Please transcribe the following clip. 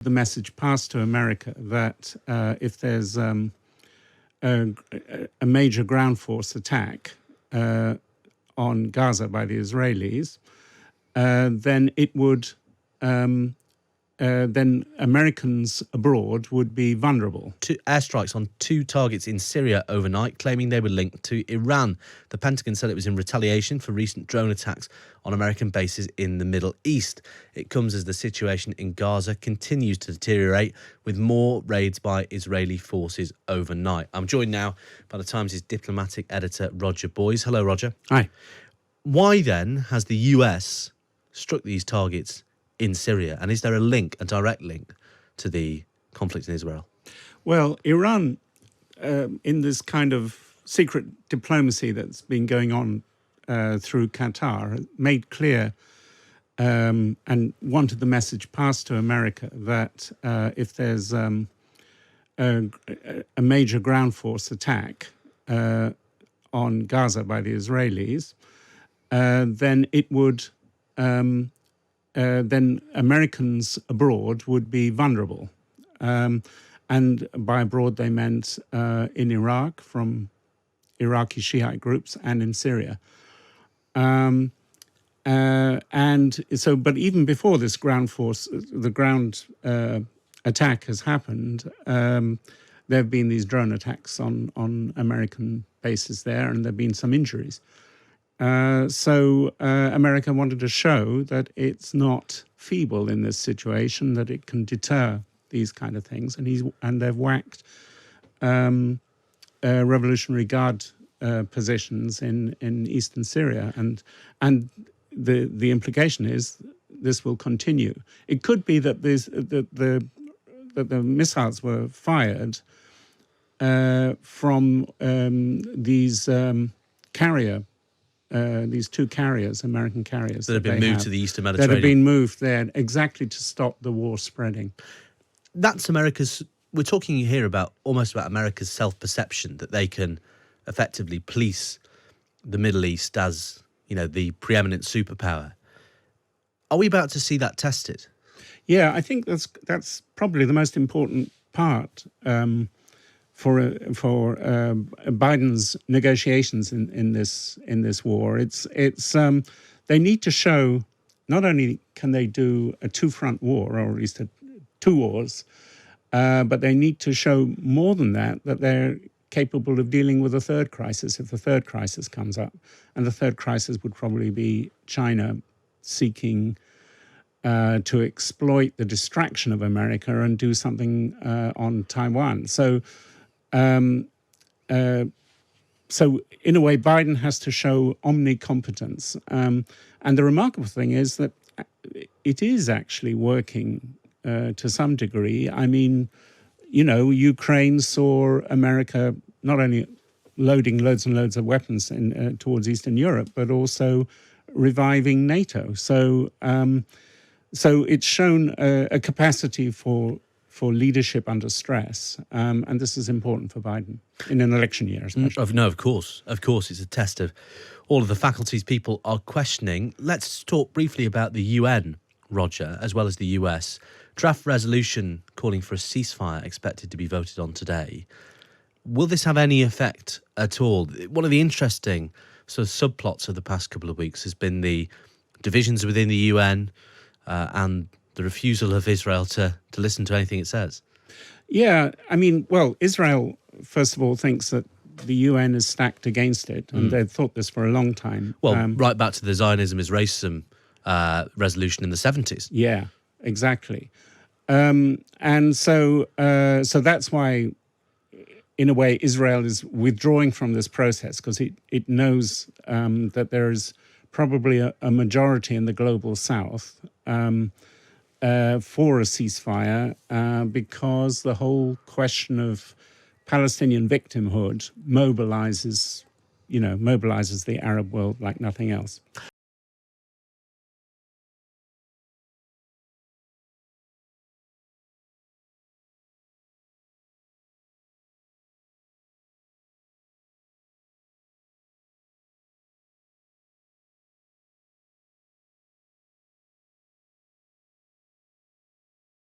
the message passed to America that if there's a major ground force attack on Gaza by the Israelis, then it would then Americans abroad would be vulnerable. Two airstrikes on two targets in Syria overnight, claiming they were linked to Iran. The Pentagon said it was in retaliation for recent drone attacks on American bases in the Middle East. It comes as the situation in Gaza continues to deteriorate, with more raids by Israeli forces overnight. I'm joined now by the Times' diplomatic editor, Roger Boys. Hello, Roger. Hi. Why then has the US struck these targets in Syria? And is there a direct link to the conflict in Israel? Well, Iran, in this kind of secret diplomacy that's been going on through Qatar, made clear and wanted the message passed to America that if there's a major ground force attack on Gaza by the Israelis, then it would then Americans abroad would be vulnerable. And by abroad, they meant in Iraq, from Iraqi Shiite groups, and in Syria. And so, but even before this ground force, the ground attack has happened, there have been these drone attacks on American bases there, and there have been some injuries. So America wanted to show that it's not feeble in this situation, that it can deter these kind of things. And they've whacked Revolutionary Guard positions in eastern Syria. And the implication is this will continue. It could be that the missiles were fired from these carrier. These two carriers, American carriers, that have been moved to the eastern Mediterranean. That have been moved there exactly to stop the war spreading. That's America's. We're talking here almost about America's self-perception that they can effectively police the Middle East as, the preeminent superpower. Are we about to see that tested? Yeah, I think that's probably the most important part for Biden's negotiations in this war. It's they need to show not only can they do a two-front war, or at least two wars, but they need to show more than that they're capable of dealing with a third crisis if the third crisis comes up. And the third crisis would probably be China seeking to exploit the distraction of America and do something on Taiwan. So in a way, Biden has to show omnicompetence. And the remarkable thing is that it is actually working to some degree. I mean, Ukraine saw America not only loading loads and loads of weapons towards Eastern Europe, but also reviving NATO. So it's shown a capacity for leadership under stress, and this is important for Biden in an election year, especially. No, of course, it's a test of all of the faculties people are questioning. Let's talk briefly about the UN, Roger, as well as the US. Draft resolution calling for a ceasefire expected to be voted on today. Will this have any effect at all? One of the interesting sort of subplots of the past couple of weeks has been the divisions within the UN and the refusal of Israel to listen to anything it says. Yeah, I mean, well, Israel, first of all, thinks that the UN is stacked against it, and they've thought this for a long time. Well, right back to the Zionism is racism resolution in the 70s. Yeah, exactly. And so that's why, in a way, Israel is withdrawing from this process, because it knows that there is probably a majority in the global South for a ceasefire, because the whole question of Palestinian victimhood mobilizes the Arab world like nothing else.